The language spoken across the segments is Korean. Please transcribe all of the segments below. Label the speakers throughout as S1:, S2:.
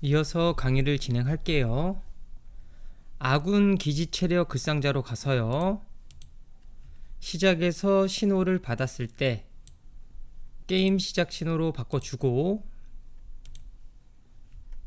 S1: 이어서 강의를 진행할게요. 아군 기지 체력 글상자로 가서요. 시작에서 신호를 받았을 때 게임 시작 신호로 바꿔주고,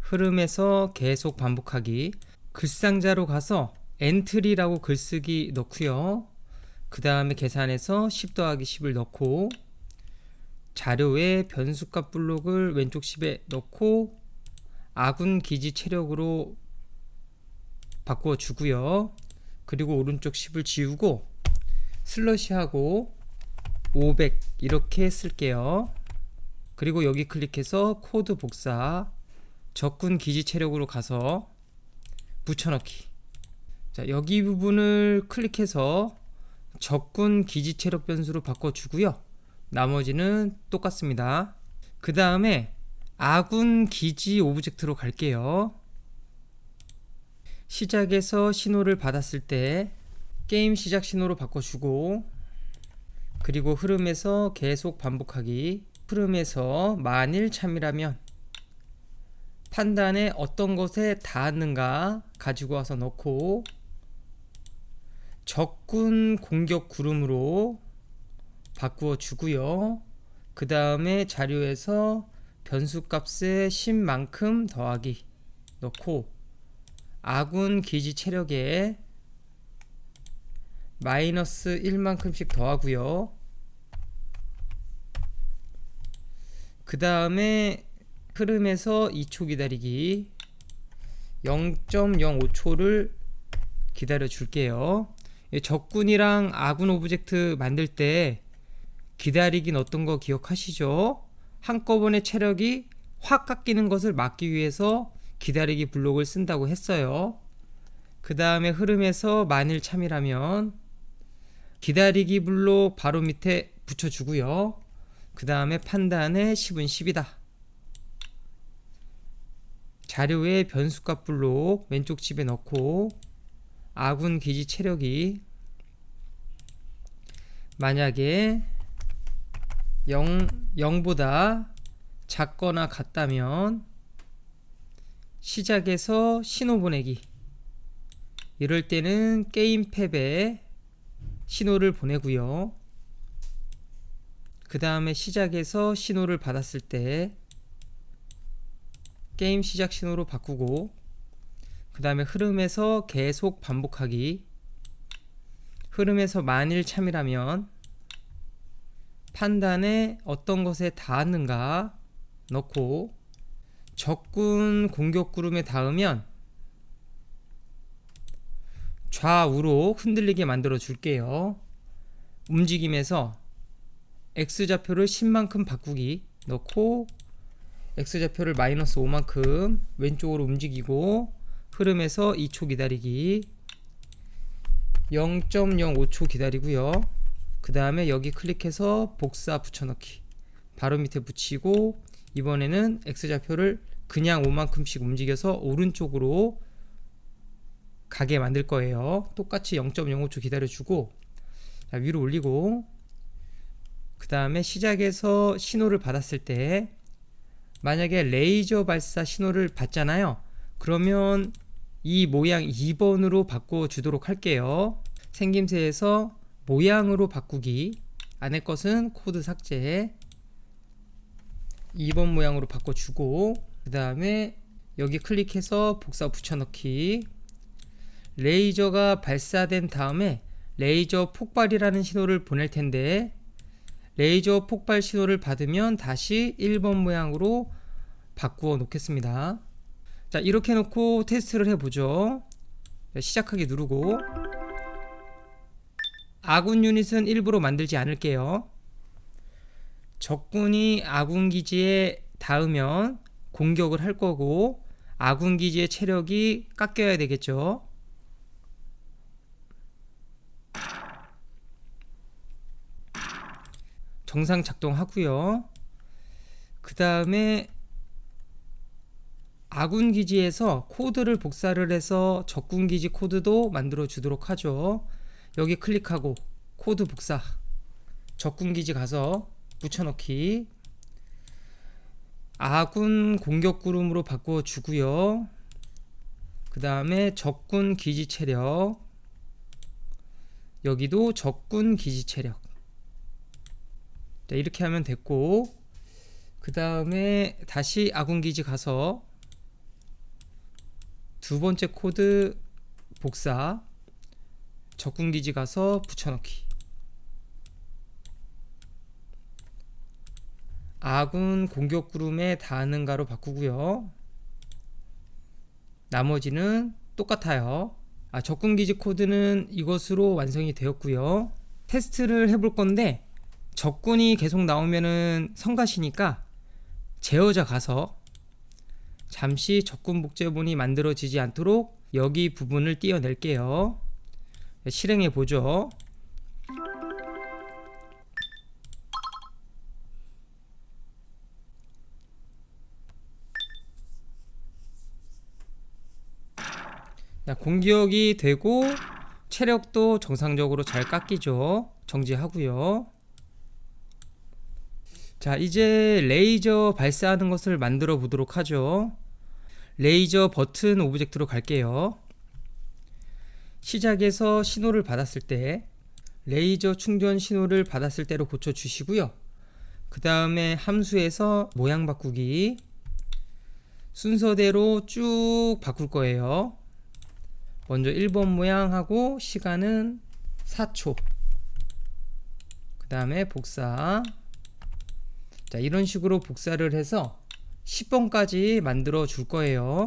S1: 흐름에서 계속 반복하기, 글상자로 가서 엔트리라고 글쓰기 넣고요. 그 다음에 계산해서 10 더하기 10을 넣고, 자료에 변수값 블록을 왼쪽 10에 넣고 아군 기지 체력으로 바꾸어 주고요. 그리고 오른쪽 10을 지우고 슬러시하고 500 이렇게 쓸게요. 그리고 여기 클릭해서 코드 복사, 적군 기지 체력으로 가서 붙여넣기. 자, 여기 부분을 클릭해서 적군 기지 체력 변수로 바꿔주고요. 나머지는 똑같습니다. 그 다음에 아군 기지 오브젝트로 갈게요. 시작에서 신호를 받았을 때 게임 시작 신호로 바꿔주고, 그리고 흐름에서 계속 반복하기, 흐름에서 만일 참이라면 판단에 어떤 것에 닿았는가 가지고 와서 넣고, 적군 공격 구름으로 바꾸어 주고요. 그 다음에 자료에서 변수값에 10만큼 더하기 넣고, 아군 기지 체력에 마이너스 1만큼씩 더하고요. 그 다음에 흐름에서 2초 기다리기, 0.05초를 기다려 줄게요. 적군이랑 아군 오브젝트 만들 때 기다리기 넣었던 거 기억하시죠? 한꺼번에 체력이 확 깎이는 것을 막기 위해서 기다리기 블록을 쓴다고 했어요. 그 다음에 흐름에서 만일 참이라면 기다리기 블록 바로 밑에 붙여주고요. 그 다음에 판단에 10은 10이다. 자료에 변수값 블록 왼쪽 집에 넣고, 아군 기지 체력이 만약에 0보다 작거나 같다면 시작에서 신호 보내기, 이럴 때는 게임 탭에 신호를 보내고요. 그 다음에 시작에서 신호를 받았을 때 게임 시작 신호로 바꾸고, 그 다음에 흐름에서 계속 반복하기, 흐름에서 만일 참이라면 판단에 어떤 것에 닿았는가 넣고, 적군 공격 구름에 닿으면 좌우로 흔들리게 만들어 줄게요. 움직임에서 X좌표를 10만큼 바꾸기 넣고, X좌표를 마이너스 5만큼 왼쪽으로 움직이고, 흐름에서 2초 기다리기, 0.05초 기다리고요. 그 다음에 여기 클릭해서 복사 붙여넣기, 바로 밑에 붙이고, 이번에는 X좌표를 그냥 5만큼씩 움직여서 오른쪽으로 가게 만들 거예요. 똑같이 0.05초 기다려주고, 자, 위로 올리고, 그 다음에 시작에서 신호를 받았을 때 만약에 레이저 발사 신호를 받잖아요. 그러면 이 모양 2번으로 바꿔주도록 할게요. 생김새에서 모양으로 바꾸기, 안에 것은 코드 삭제, 2번 모양으로 바꿔주고, 그 다음에 여기 클릭해서 복사 붙여넣기, 레이저가 발사된 다음에 레이저 폭발이라는 신호를 보낼 텐데, 레이저 폭발 신호를 받으면 다시 1번 모양으로 바꾸어 놓겠습니다. 자, 이렇게 놓고 테스트를 해보죠. 시작하기 누르고, 아군 유닛은 일부러 만들지 않을게요. 적군이 아군 기지에 닿으면 공격을 할 거고, 아군 기지의 체력이 깎여야 되겠죠. 정상 작동하고요. 그 다음에 아군 기지에서 코드를 복사를 해서 적군 기지 코드도 만들어 주도록 하죠. 여기 클릭하고 코드 복사, 적군 기지 가서 붙여넣기, 아군 공격 구름으로 바꿔주고요. 그 다음에 적군 기지 체력, 여기도 적군 기지 체력. 자, 이렇게 하면 됐고, 그 다음에 다시 아군 기지 가서 두 번째 코드 복사, 적군 기지 가서 붙여넣기. 아군 공격 구름에 닿는가로 바꾸고요. 나머지는 똑같아요. 적군 기지 코드는 이것으로 완성이 되었고요. 테스트를 해볼 건데 적군이 계속 나오면은 성가시니까 제어자 가서 잠시 적군 복제본이 만들어지지 않도록 여기 부분을 띄어낼게요. 실행해 보죠. 공격이 되고 체력도 정상적으로 잘 깎이죠. 정지하고요. 자, 이제 레이저 발사하는 것을 만들어 보도록 하죠. 레이저 버튼 오브젝트로 갈게요. 시작에서 신호를 받았을 때 레이저 충전 신호를 받았을 때로 고쳐 주시고요. 그 다음에 함수에서 모양 바꾸기 순서대로 쭉 바꿀 거예요. 먼저 1번 모양하고 시간은 4초. 그 다음에 복사. 자, 이런 식으로 복사를 해서 10번까지 만들어 줄 거예요.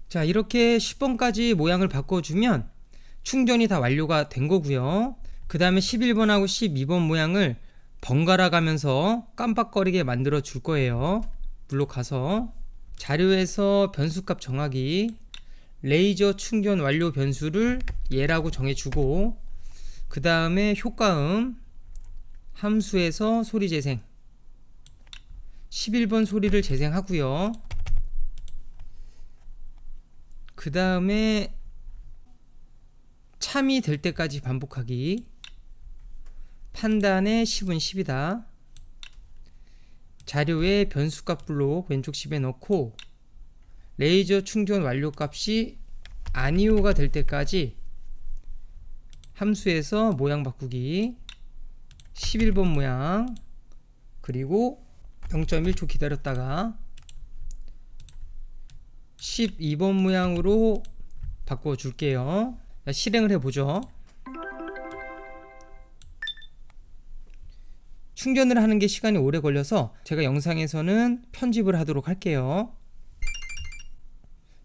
S1: 자, 이렇게 10번까지 모양을 바꿔주면 충전이 다 완료가 된 거고요. 그 다음에 11번하고 12번 모양을 번갈아 가면서 깜빡거리게 만들어 줄 거예요. 물로 가서 자료에서 변수값 정하기, 레이저 충전 완료 변수를 얘라고 정해주고, 그 다음에 효과음, 함수에서 소리 재생, 11번 소리를 재생하고요. 그 다음에 참이 될 때까지 반복하기, 판단의 10은 10이다. 자료에 변수값 블록 왼쪽 10에 넣고 레이저 충전 완료 값이 아니오가 될 때까지 함수에서 모양 바꾸기 11번 모양, 그리고 0.1초 기다렸다가 12번 모양으로 바꿔 줄게요. 실행을 해보죠. 충전을 하는 게 시간이 오래 걸려서 제가 영상에서는 편집을 하도록 할게요.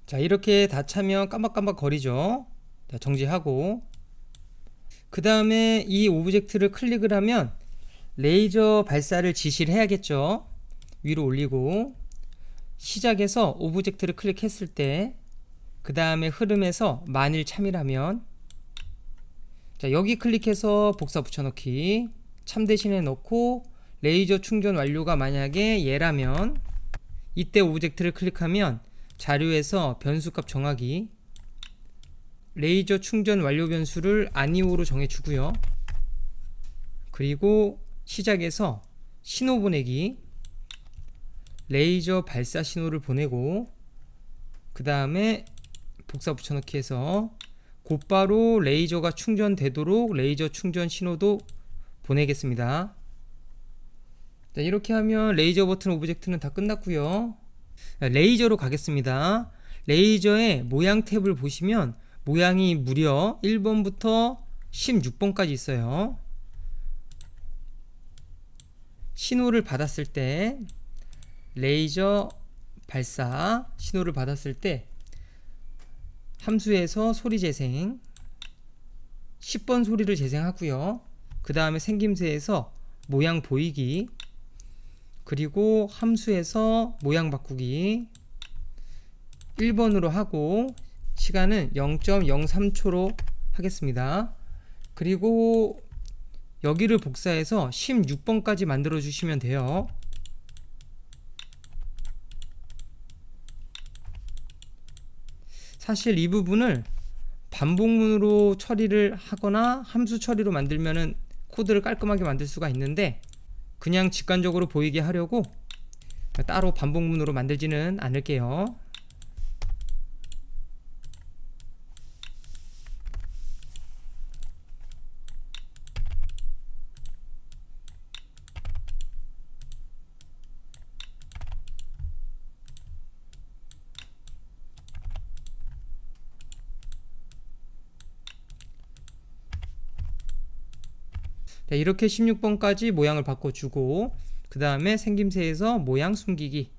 S1: 자, 이렇게 다 차면 깜박깜박 거리죠. 자, 정지하고, 그 다음에 이 오브젝트를 클릭을 하면 레이저 발사를 지시를 해야겠죠. 위로 올리고 시작해서 오브젝트를 클릭했을 때, 그 다음에 흐름에서 만일 참이라면, 자, 여기 클릭해서 복사 붙여넣기, 참 대신에 넣고 레이저 충전 완료가 만약에 얘라면 이때 오브젝트를 클릭하면 자료에서 변수값 정하기, 레이저 충전 완료 변수를 아니오로 정해주고요. 그리고 시작해서 신호 보내기, 레이저 발사 신호를 보내고, 그 다음에 복사 붙여넣기 해서 곧바로 레이저가 충전되도록 레이저 충전 신호도 보내겠습니다. 자, 이렇게 하면 레이저 버튼 오브젝트는 다 끝났고요. 레이저로 가겠습니다. 레이저의 모양 탭을 보시면 모양이 무려 1번부터 16번까지 있어요. 신호를 받았을 때, 레이저 발사 신호를 받았을 때 함수에서 소리 재생 10번 소리를 재생하고요. 그 다음에 생김새에서 모양 보이기, 그리고 함수에서 모양 바꾸기 1번으로 하고 시간은 0.03초로 하겠습니다. 그리고 여기를 복사해서 16번까지 만들어 주시면 돼요. 사실 이 부분을 반복문으로 처리를 하거나 함수 처리로 만들면은 코드를 깔끔하게 만들 수가 있는데, 그냥 직관적으로 보이게 하려고 따로 반복문으로 만들지는 않을게요. 이렇게 16번까지 모양을 바꿔주고, 그 다음에 생김새에서 모양 숨기기,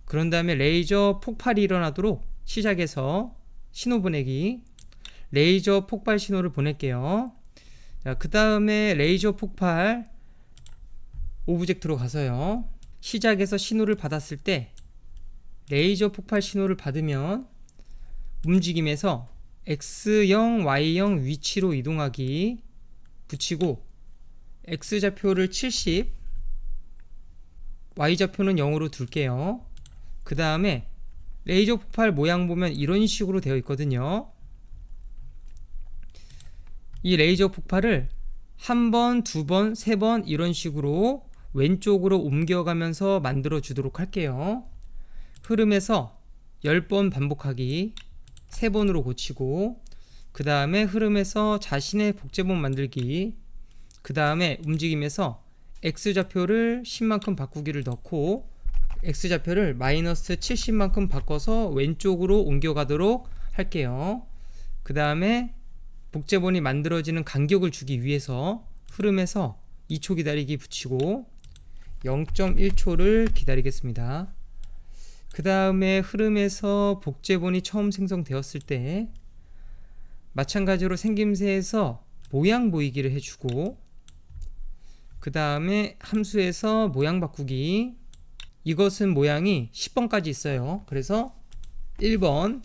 S1: 그런 다음에 레이저 폭발이 일어나도록 시작해서 신호 보내기, 레이저 폭발 신호를 보낼게요. 그 다음에 레이저 폭발 오브젝트로 가서요, 시작해서 신호를 받았을 때 레이저 폭발 신호를 받으면 움직임에서 X0, Y0 위치로 이동하기 붙이고, X좌표를 70, Y좌표는 0으로 둘게요. 그 다음에 레이저 폭발 모양 보면 이런 식으로 되어 있거든요. 이 레이저 폭발을 한 번, 두 번, 세 번 이런 식으로 왼쪽으로 옮겨가면서 만들어 주도록 할게요. 흐름에서 10번 반복하기 3번으로 고치고, 그 다음에 흐름에서 자신의 복제본 만들기, 그 다음에 움직임에서 X좌표를 10만큼 바꾸기를 넣고, X좌표를 마이너스 70만큼 바꿔서 왼쪽으로 옮겨가도록 할게요. 그 다음에 복제본이 만들어지는 간격을 주기 위해서 흐름에서 2초 기다리기 붙이고 0.1초를 기다리겠습니다. 그 다음에 흐름에서 복제본이 처음 생성되었을 때 마찬가지로 생김새에서 모양 보이기를 해주고, 그 다음에 함수에서 모양 바꾸기, 이것은 모양이 10번까지 있어요. 그래서 1번,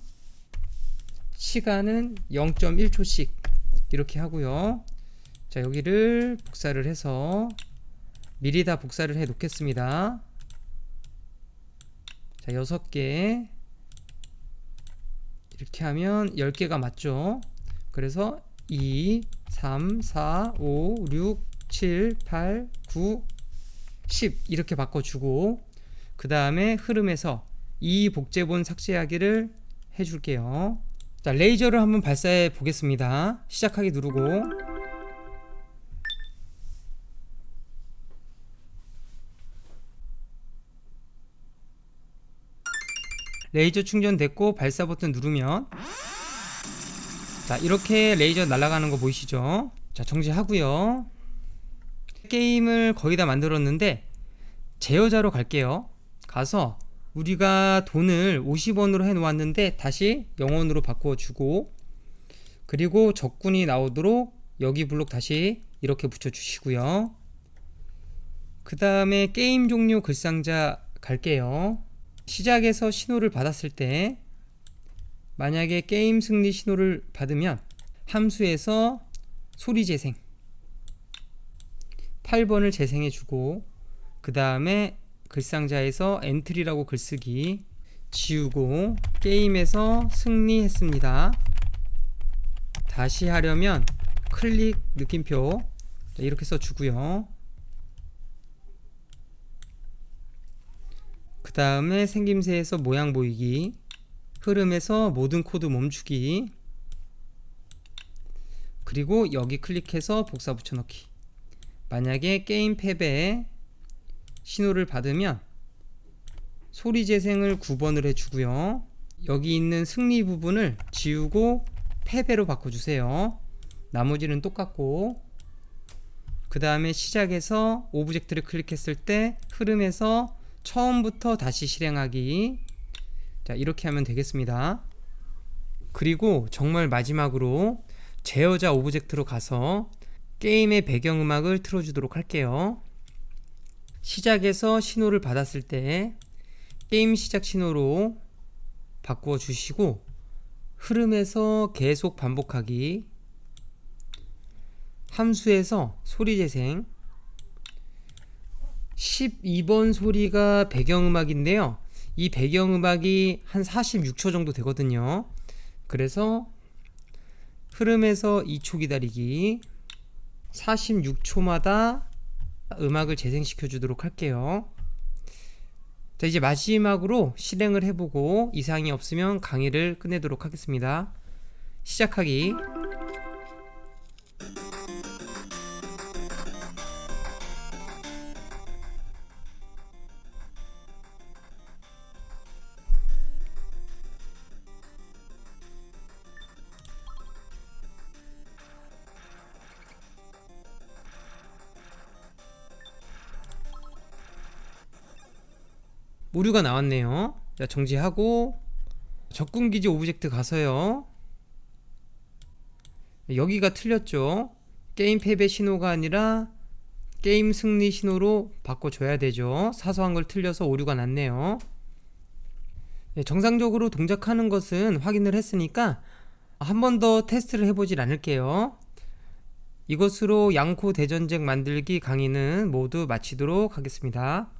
S1: 시간은 0.1초씩 이렇게 하고요. 자, 여기를 복사를 해서 미리 다 복사를 해 놓겠습니다. 자, 6개 이렇게 하면 10개가 맞죠? 그래서 2, 3, 4, 5, 6, 7, 8, 9, 10 이렇게 바꿔주고, 그 다음에 흐름에서 이 복제본 삭제하기를 해줄게요. 자, 레이저를 한번 발사해 보겠습니다. 시작하기 누르고, 레이저 충전됐고 발사 버튼 누르면, 자, 이렇게 레이저 날아가는 거 보이시죠? 자, 정지하고요. 게임을 거의 다 만들었는데 제어자로 갈게요. 가서 우리가 돈을 50원으로 해 놓았는데 다시 0원으로 바꾸어 주고, 그리고 적군이 나오도록 여기 블록 다시 이렇게 붙여 주시고요. 그 다음에 게임 종료 글상자 갈게요. 시작에서 신호를 받았을 때 만약에 게임 승리 신호를 받으면 함수에서 소리 재생 8번을 재생해 주고, 그 다음에 글상자에서 엔트리라고 글쓰기 지우고, 게임에서 승리했습니다 다시 하려면 클릭 느낌표 이렇게 써 주고요. 그 다음에 생김새에서 모양 보이기, 흐름에서 모든 코드 멈추기, 그리고 여기 클릭해서 복사 붙여넣기. 만약에 게임 패배에 신호를 받으면 소리 재생을 9번을 해주고요. 여기 있는 승리 부분을 지우고 패배로 바꿔주세요. 나머지는 똑같고, 그 다음에 시작해서 오브젝트를 클릭했을 때 흐름에서 처음부터 다시 실행하기. 자, 이렇게 하면 되겠습니다. 그리고 정말 마지막으로 제어자 오브젝트로 가서 게임의 배경음악을 틀어주도록 할게요. 시작에서 신호를 받았을 때 게임 시작 신호로 바꾸어 주시고, 흐름에서 계속 반복하기, 함수에서 소리 재생. 12번 소리가 배경음악인데요. 이 배경음악이 한 46초 정도 되거든요. 그래서 흐름에서 2초 기다리기, 46초마다 음악을 재생시켜 주도록 할게요. 자, 이제 마지막으로 실행을 해보고 이상이 없으면 강의를 끝내도록 하겠습니다. 시작하기. 오류가 나왔네요. 자, 정지하고 적군기지 오브젝트 가서요. 여기가 틀렸죠. 게임 패배 신호가 아니라 게임 승리 신호로 바꿔줘야 되죠. 사소한 걸 틀려서 오류가 났네요. 정상적으로 동작하는 것은 확인을 했으니까 한 번 더 테스트를 해보질 않을게요. 이것으로 양코 대전쟁 만들기 강의는 모두 마치도록 하겠습니다.